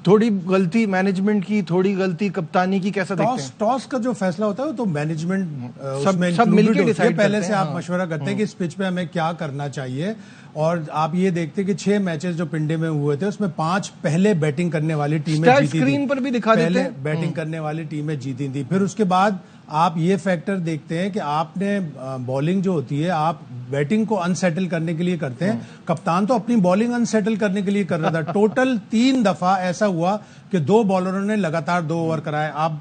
تھوڑی غلطی مینجمنٹ کی, تھوڑی غلطی کپتانی کی, کیسا دیکھتے ہیں؟ ٹاس کا جو فیصلہ ہوتا ہے وہ تو مینجمنٹ سب مل کے ڈیسائیڈ پہلے سے آپ مشورہ کرتے ہیں کہ اس پچ پہ ہمیں کیا کرنا چاہیے. اور آپ یہ دیکھتے کہ 6 میچز جو پنڈے میں ہوئے تھے اس میں 5 پہلے بیٹنگ کرنے والی ٹیمیں جیتی تھی. اسکرین پر بھی دکھا دیتے ہیں, پہلے بیٹنگ کرنے والی ٹیمیں جیتی تھی. پھر اس کے بعد آپ یہ فیکٹر دیکھتے ہیں کہ آپ نے بالنگ جو ہوتی ہے آپ بیٹنگ کو انسیٹل کرنے کے لیے کرتے ہیں. کپتان تو اپنی بالنگ انسیٹل کرنے کے لیے کر رہا تھا. ٹوٹل 3 دفعہ ایسا ہوا کہ 2 بالروں نے لگاتار 2 اوور کرائے. آپ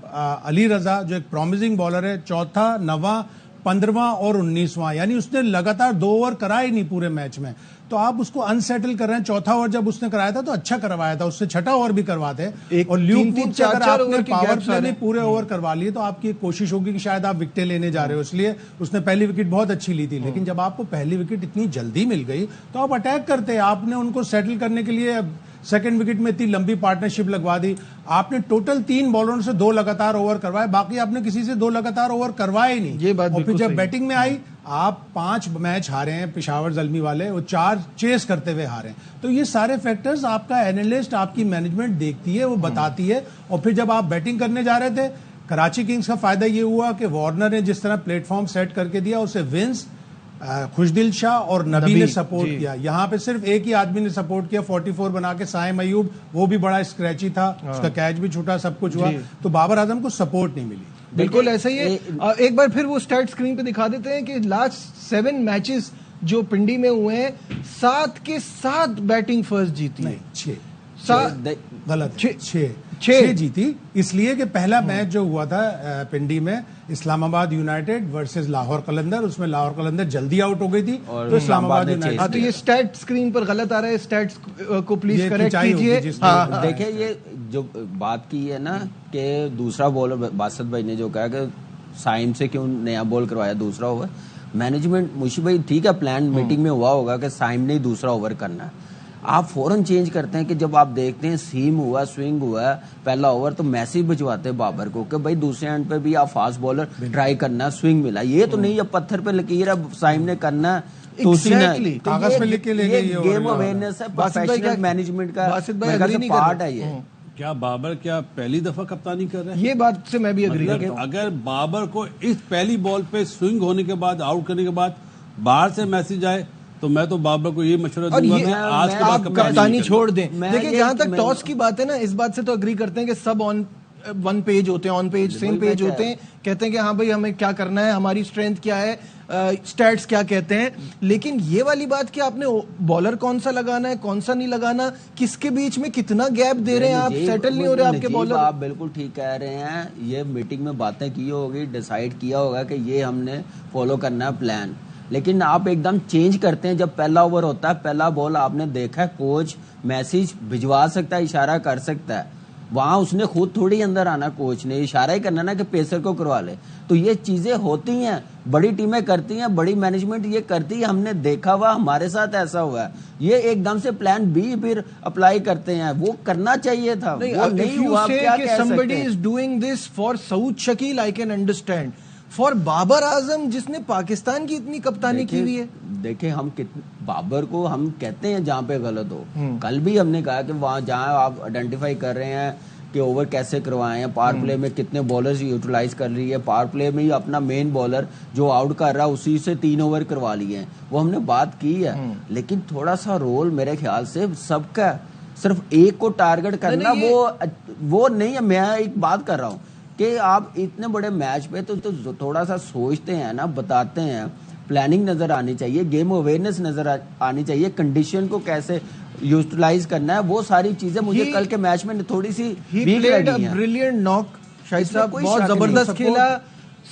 علی رضا جو ایک پرومزنگ بالر ہے, چوتھا, 9واں, 15واں اور 19واں, یعنی اس نے لگاتار 2 اوور کرائے نہیں پورے میچ میں. تو آپ اس کو انسیٹل کر رہے ہیں. چوتھا اوور جب اس نے کرایا تھا تو اچھا کروایا تھا, اس سے چھٹا اوور بھی کرواتے. اور لیوک ووڈ سے اگر آپ نے پاور پلے میں پورے اوور کروا لیے تو آپ کی کوشش ہوگی کہ شاید آپ وکٹیں لینے جا رہے ہو, اس لیے اس نے پہلی وکٹ بہت اچھی لی تھی. لیکن جب آپ کو پہلی وکٹ اتنی جلدی مل گئی تو آپ اٹیک کرتے. آپ نے ان کو سیٹل کرنے کے لیے سیکنڈ وکٹ میں اتنی لمبی پارٹنرشپ لگوا دی. آپ نے ٹوٹل 3 بالروں سے 2 لگاتار اوور کروائے, باقی آپ نے کسی سے 2 لگاتار اوور کروائے نہیں. یہ بات اور پھر جب بیٹنگ میں آئی آپ 5 میچ ہارے ہیں پشاور زلمی والے, وہ 4 چیس کرتے ہوئے ہارے ہیں. تو یہ سارے فیکٹرز آپ کا اینالسٹ, آپ کی مینجمنٹ دیکھتی ہے, وہ بتاتی ہے. اور پھر جب آپ بیٹنگ کرنے جا رہے تھے, کراچی کنگز کا فائدہ یہ ہوا کہ وارنر نے جس طرح پلیٹ فارم سیٹ کر کے دیا, اسے ونس, خوشدل شاہ اور نبی نے سپورٹ کیا. یہاں پہ صرف ایک ہی آدمی نے سپورٹ کیا 44 بنا کے, سائم ایوب, وہ بھی بڑا اسکریچی تھا, اس کا کیچ بھی چھوٹا, سب کچھ ہوا. تو بابر اعظم کو سپورٹ نہیں ملی. بالکل ایسا ہی ہے. ایک بار پھر وہ اسٹیٹ اسکرین پہ دکھا دیتے ہیں کہ لاسٹ 7 میچز جو پنڈی میں ہوئے ہیں 7 کے 7 بیٹنگ فرسٹ جیتی. نہیں 6 غلط, 6 جیتی. اس لیے کہ پہلا میچ جو ہوا تھا پنڈی میں اسلام آباد یونائٹیڈ ورسز لاہور قلندر, اس میں لاہور قلندر جلدی آؤٹ ہو گئی تھی تو اسلام آباد یونائٹیڈ. تو یہ اسٹیٹ اسکرین پر غلط آ رہا ہے, اسٹیٹس کو پلیز کریکٹ کیجیے. دیکھیں یہ جو بات کی ہے نا کہ دوسرا بولر باسط بھائی نے جو کہا کہ سائم سے کیوں نیا بال کروایا دوسرا اوور, مینجمنٹ مشی بھائی ٹھیک ہے پلان میٹنگ میں ہوا ہوگا کہ سائم نے ہی دوسرا اوور کرنا ہے. آپ فوراً چینج کرتے ہیں کہ جب آپ دیکھتے ہیں سیم ہوا, سوئنگ ہوا پہلا اوور, تو میسیج بھجواتے ہیں بابر کو کہ بھائی دوسرے اینڈ پہ بھی آپ فاسٹ بالر ٹرائی کرنا, سوئنگ ملا. یہ تو نہیں اب پتھر پہ لکیر ہے, سائم نے کرنا کاغذ پہ لکھ کے لے گئی. گیم اویئرنیس ہے, پروفیشنل مینجمنٹ کا پارٹ ہے. یہ کیا بابر کیا پہلی دفعہ کپتانی کر رہے ہیں؟ یہ بات سے میں بھی اگری کرتا ہوں. اگر بابر کو اس پہلی بال پہ سوئنگ ہونے کے بعد, آؤٹ کرنے کے بعد باہر سے میسج آئے تو میں تو بابر کو یہ مشورہ دوں گا کہ آج کے بعد کپتانی چھوڑ دیں. دیکھیں جہاں تک ٹاس کی بات ہے نا, اس بات سے تو اگری کرتے ہیں کہ سب آن ون پیج ہوتے ہیں, آن پیج سیم پیج ہوتے ہیں, کہتے ہیں کہ ہاں بھائی ہمیں کیا کرنا ہے, ہماری اسٹرینتھ کیا ہے, اسٹیٹس کیا کہتے ہیں. لیکن یہ والی بات کہ آپ نے بالر کون سا لگانا ہے, کون سا نہیں لگانا, کس کے بیچ میں کتنا گیپ دے رہے ہیں, آپ سیٹل نہیں ہو رہے آپ کے بالر. آپ بالکل ٹھیک کہہ رہے ہیں. یہ میٹنگ میں باتیں کی ہوگی, ڈیسائیڈ کیا ہوگا کہ یہ ہم نے فالو کرنا ہے پلان. لیکن آپ ایک دم چینج کرتے ہیں جب پہلا اوور ہوتا ہے, پہلا بال آپ نے دیکھا ہے, کوچ میسج بھجوا سکتا ہے, اشارہ کر سکتا ہے, وہاں اس نے خود تھوڑی اندر آنا, کوچ نے اشارہ ہی کرنا نا کہ پیسر کو کروا لے. تو یہ چیزیں ہوتی ہیں, بڑی ٹیمیں کرتی ہیں, بڑی مینجمنٹ یہ کرتی ہے, ہم نے دیکھا ہوا, ہمارے ساتھ ایسا ہوا ہے. یہ ایک دم سے پلان بی پھر اپلائی کرتے ہیں, وہ کرنا چاہیے تھا, وہ نہیں ہوا. کیا کہہ سکتے ہیں, somebody is doing this for Saud Shakeel, I can understand. For Babar Azam جس نے پاکستان کی اتنی کپتانی کی ہوئی ہے. دیکھیں ہم بابر کو ہم کہتے ہیں جہاں پہ غلط ہو, کل بھی ہم نے کہا کہ وہاں جہاں آپ آئیڈینٹیفائی کر رہے ہیں کہ اوور کیسے کروائے ہیں, پاور پلے میں کتنے بالرز یوٹیلائز کر رہی ہے, پاور پلے میں ہی اپنا مین بالر جو آؤٹ کر رہا ہے اسی سے 3 اوور کروا لیے ہیں, وہ ہم نے بات کی ہے. لیکن تھوڑا سا رول میرے خیال سے سب کا, صرف ایک کو ٹارگٹ کرنا وہ نہیں ہے. میں ایک بات کر رہا ہوں کہ آپ اتنے بڑے میچ پہ تو تھوڑا سا سوچتے ہیں نا, بتاتے ہیں, پلاننگ نظر آنی چاہیے, گیم اویئرنیس نظر آنی چاہیے, کنڈیشن کو کیسے یوٹیلائز کرنا ہے, وہ ساری چیزیں مجھے کل کے میچ میں تھوڑی سی ویک لگی ہیں. بریلینٹ ناک, شاہد صاحب بہت زبردست کھیلا,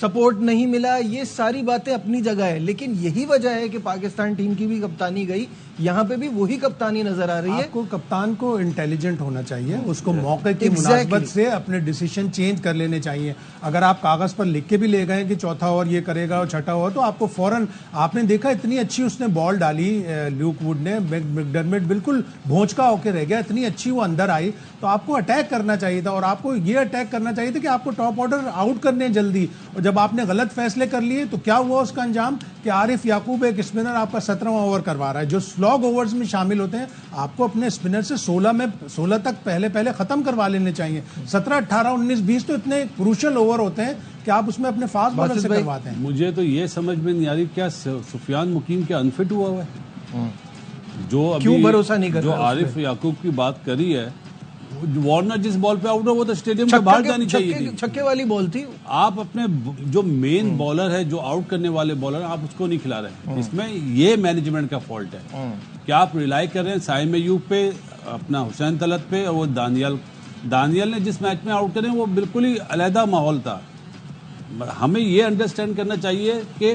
سپورٹ نہیں ملا, یہ ساری باتیں اپنی جگہ ہے. لیکن یہی وجہ ہے کہ پاکستان ٹیم کی بھی کپتانی گئی, یہاں پہ بھی وہی کپتانی نظر آ رہی ہے. آپ کو کپتان کو انٹیلیجنٹ ہونا چاہیے, اس کو موقع کی مناسبت سے اپنے ڈیسیشن چینج کر لینے چاہیے. اگر آپ کاغذ پر لکھ کے بھی لے گئے کہ چوتھا اوور یہ کرے گا اور چھٹا اوور, تو آپ کو فوراً, آپ نے دیکھا اتنی اچھی اس نے بال ڈالی لیوک ووڈ نے, میکڈرمٹ بالکل بھونچکا ہو کے رہ گیا, اتنی اچھی وہ اندر آئی. تو آپ کو اٹیک کرنا چاہیے تھا, اور آپ کو یہ اٹیک کرنا چاہیے تھا کہ آپ کو ٹاپ آرڈر آؤٹ کرنے جلدی. اور جب آپ نے غلط فیصلے کر لیے تو کیا ہوا اس کا انجام کہ عارف یعقوب ایک اسپنر آپ کا 17واں اوور کروا رہا ہے جو سلاگ اوورز میں شامل ہوتے ہیں. آپ کو اپنے اسپنر سے 16 تک پہلے ختم کروا لینے چاہیے. 17 18 19 20 تو اتنے کروشل اوور ہوتے ہیں کہ آپ اس میں اپنے فاسٹ بالر سے کرواتے ہیں. مجھے تو یہ سمجھ میں نہیں آ رہی کیا سفیان مقیم کیا انفٹ ہوا ہے جو کیوں بھروسہ نہیں کر جو عارف یعقوب کی بات کری ہے. وارنر جس بال پہ آؤٹ ہو وہ تو اسٹیڈیم سے باہر جانی چاہیے تھی. چھکے والی بال تھی. آپ اپنے جو مین بالر ہے جو آؤٹ کرنے والے بالر آپ اس کو نہیں کھلا رہے. اس میں یہ مینجمنٹ کا فالٹ ہے کہ آپ ریلائی کر رہے ہیں سائم ایوب پہ, اپنا حسین طلعت پہ, اور وہ دانیال نے جس میچ میں آؤٹ کرے وہ بالکل ہی علیحدہ ماحول تھا. ہمیں یہ انڈرسٹینڈ کرنا چاہیے کہ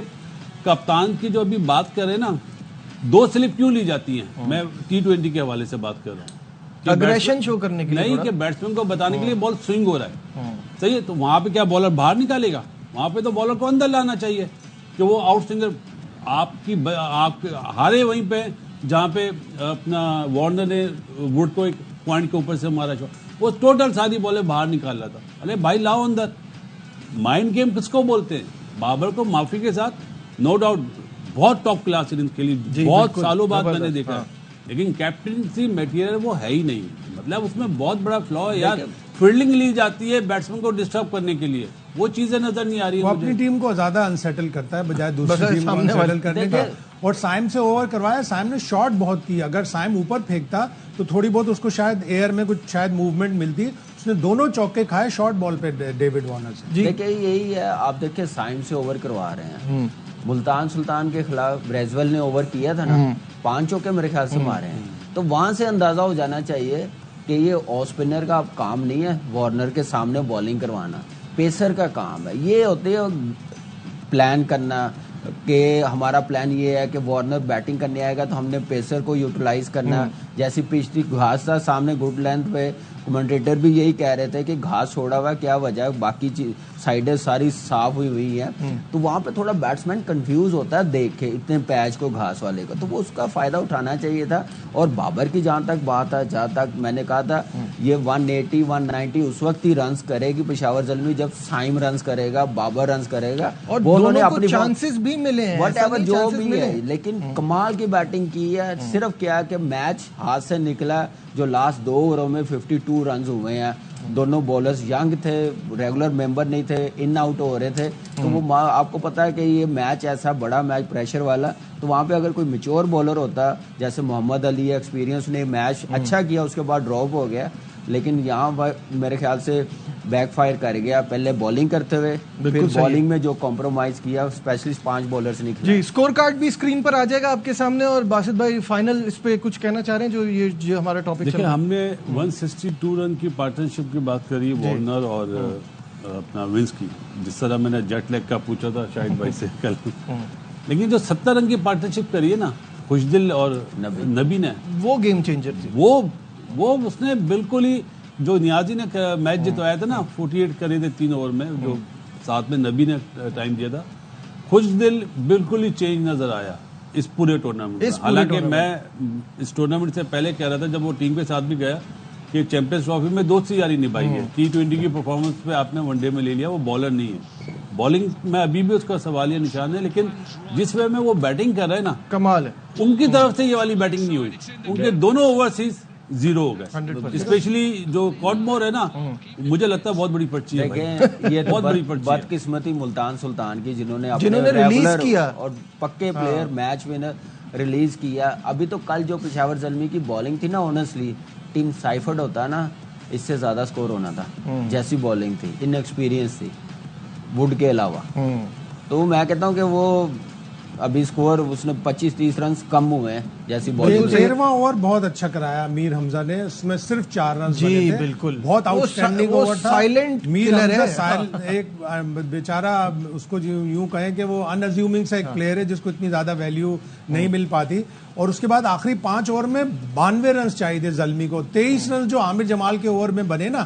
کپتان کی جو ابھی بات کر رہے ہیں نا 2 سلپ کیوں لی جاتی ہیں. میں T20 کے حوالے سے بات کر رہا ہوں. اگریشن شو کرنے کے لیے نہیں کہ بیٹسمین کو بتانے کے لیے بال سوئنگ ہو رہا ہے. صحیح ہے, تو وہاں پہ کیا بالر باہر نکالے گا؟ وہاں پہ تو بالر کو اندر لانا چاہیے کہ وہ آؤٹ سوئنگر آپ ہارے وہیں پہ جہاں پہ اپنا وارنر نے ووڈ کو ایک پوائنٹ کے اوپر سے مارا چھوڑا, وہ ٹوٹل ساری بالیں باہر نکال رہا تھا. ارے بھائی لاؤ اندر. مائنڈ گیم کس کو بولتے ہیں؟ بابر کو معافی کے ساتھ نو ڈاؤٹ بہت ٹاپ کلاس اننگز کھیلی, بہت سالوں بعد میں نے دیکھا, لیکن کیپٹنسی میٹیریل وہ ہے ہی نہیں. مطلب اس میں بہت بڑا فلا ہے یار. فیلڈنگ لی جاتی ہے بیٹسمین کو ڈسٹرب کرنے کے لیے, وہ چیزیں نظر نہیں آ رہی. وہ اپنی ٹیم کو زیادہ انسیٹل کرتا ہے بجائے دوسری ٹیم کو انسیٹل کرنے کا. اور سائم سے اوور کروایا, سائم نے شاٹ بہت کی. اگر سائم اوپر پھینکتا تو تھوڑی بہت اس کو شاید ایئر میں کچھ شاید موومنٹ ملتی. اس نے دونوں چوکے کھائے شارٹ بال پہ ڈیوڈ وارنر سے. دیکھیں یہی ہے, آپ دیکھیں سائم سے اوور کروا رہے ہیں. ملتان سلطان کے خلاف بریزول نے اوور کیا تھا نا, 5 چوکے میرے خیال سے مارے ہیں. تو وہاں سے اندازہ ہو جانا چاہیے کہ یہ آف اسپنر کا کام نہیں ہے وارنر کے سامنے بالنگ کروانا, پیسر کا کام ہے. یہ ہوتے ہے پلان کرنا کہ ہمارا پلان یہ ہے کہ وارنر بیٹنگ کرنے آئے گا تو ہم نے پیسر کو یوٹیلائز کرنا. جیسی پچ تھی, گھاس تھا سامنے گڈ لینتھ پہ, کمنٹیٹر بھی یہی کہہ رہے تھے کہ گھاس چھوڑا ہوا کیا وجہ ہے, باقی سائڈیں ساری صاف ہوئی ہیں. تو وہاں پہ تھوڑا بیٹسمین کنفیوز ہوتا ہے دیکھ کے اتنے پیچ کو گھاس والے کو, تو وہ اس کا فائدہ اٹھانا چاہیے تھا. اور بابر کی جہاں تک بات ہے, جہاں تک میں نے کہا تھا یہ 180 190 اس وقت ہی رنز کرے گی پشاور زلمی جب سائم رنز کرے گا, بابر رنز کرے گا, اور دونوں نے اپنی چانسز بھی ملے ہیں وٹ ایور جو بھی ہے. لیکن کمال کی بیٹنگ کی ہے. صرف کیا کہ میچ ہاتھ سے نکلا, جو لاسٹ 2 اووروں میں 52 رنز ہوئے ہیں. دونوں بولرز ینگ تھے, ریگولر ممبر نہیں تھے, ان آؤٹ ہو رہے تھے. تو وہ آپ کو پتا ہے کہ یہ میچ ایسا بڑا میچ پریشر والا, تو وہاں پہ اگر کوئی میچور بولر ہوتا جیسے محمد علی ایکسپیرینس نے میچ اچھا کیا, اس کے بعد ڈراپ ہو گیا. لیکن یہاں میرے خیال سے بیک فائر کر گیا. پہلے بالنگ کرتے ہوئے پھر بالنگ میں جو کمپرومائز کیا, اسپیشلسٹ 5 بالرز نے کیا. جی اسکور کارڈ بھی اسکرین پر آ جائے گا آپ کے سامنے. اور باسط بھائی فائنل اس پہ کچھ کہنا چاہ رہے ہیں جو ہمارا ٹاپک دیکھیں, ہم نے 162 رن کی پارٹنرشپ کی بات کری وارنر اور اپنا ونس کی, جس طرح میں نے جیٹ لیگ کا پوچھا تھا شاہد بھائی سے کل. لیکن جو 70 رن کی پارٹنرشپ کری ہے نا خوشدل اور نبی نے, وہ گیم چینجر تھی. وہ اس نے بالکل ہی, جو نیازی نے میچ جتوایا تھا نا 48 کرے تھے 3 اوور میں, جو ساتھ میں نبی نے ٹائم دیا تھا, خوشدل بالکل ہی چینج نظر آیا اس پورے ٹورنامنٹ میں. حالانکہ میں اس ٹورنامنٹ سے پہلے کہہ رہا تھا جب وہ ٹیم کے ساتھ بھی گیا کہ چیمپئنز ٹرافی میں دوستی یاری نبھائی ہے. T20 کی پرفارمنس پہ آپ نے ون ڈے میں لے لیا, وہ بالر نہیں ہے. بالنگ میں ابھی بھی اس کا سوالیہ نشان ہے, لیکن جس وے میں وہ بیٹنگ کر رہے ہیں نا کمال ہے. ان کی طرف سے یہ والی بیٹنگ نہیں ہوئی. ان کے دونوں اوورسیز 0 ہو گئے. اسپیشلی جو کاٹمور ہے نا, مجھے لگتا ہے بہت بڑی پرچی ہے. یہ بہت بڑی پرچی, بدقسمتی ملتان سلطان کی, جنہوں نے ریلیز کیا اور پکے پلیئر میچ ونر ریلیز کیا. ابھی تو کل جو پشاور زلمی کی بالنگ تھی نا, آنیسٹلی ٹیم سائفرڈ ہوتا نا اس سے زیادہ سکور ہونا تھا. جیسی بالنگ تھی, ان ایکسپیرینس تھی ووڈ کے علاوہ. تو میں کہتا ہوں کہ وہ ابھی سکور اس نے 25-30 رنز کم ہوئے ہیں جیسی بالنگ. 13واں اوور بہت اچھا کرایا میر حمزہ نے, اس میں صرف 4 رنز بنے تھے. بالکل بہت آؤٹ اسٹینڈنگ اوور تھا. سائلنٹ میر حمزہ ایک بیچارہ, اس کو یوں کہیں کہ وہ ان ازیومنگ سا ایک پلیئر ہے جس کو اتنی زیادہ ویلیو نہیں مل پاتی. اور اس کے بعد آخری 5 اوور میں 92 رنز چاہیے تھے زلمی کو. 23 رنز جو عامر جمال کے اوور میں بنے نا,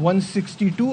162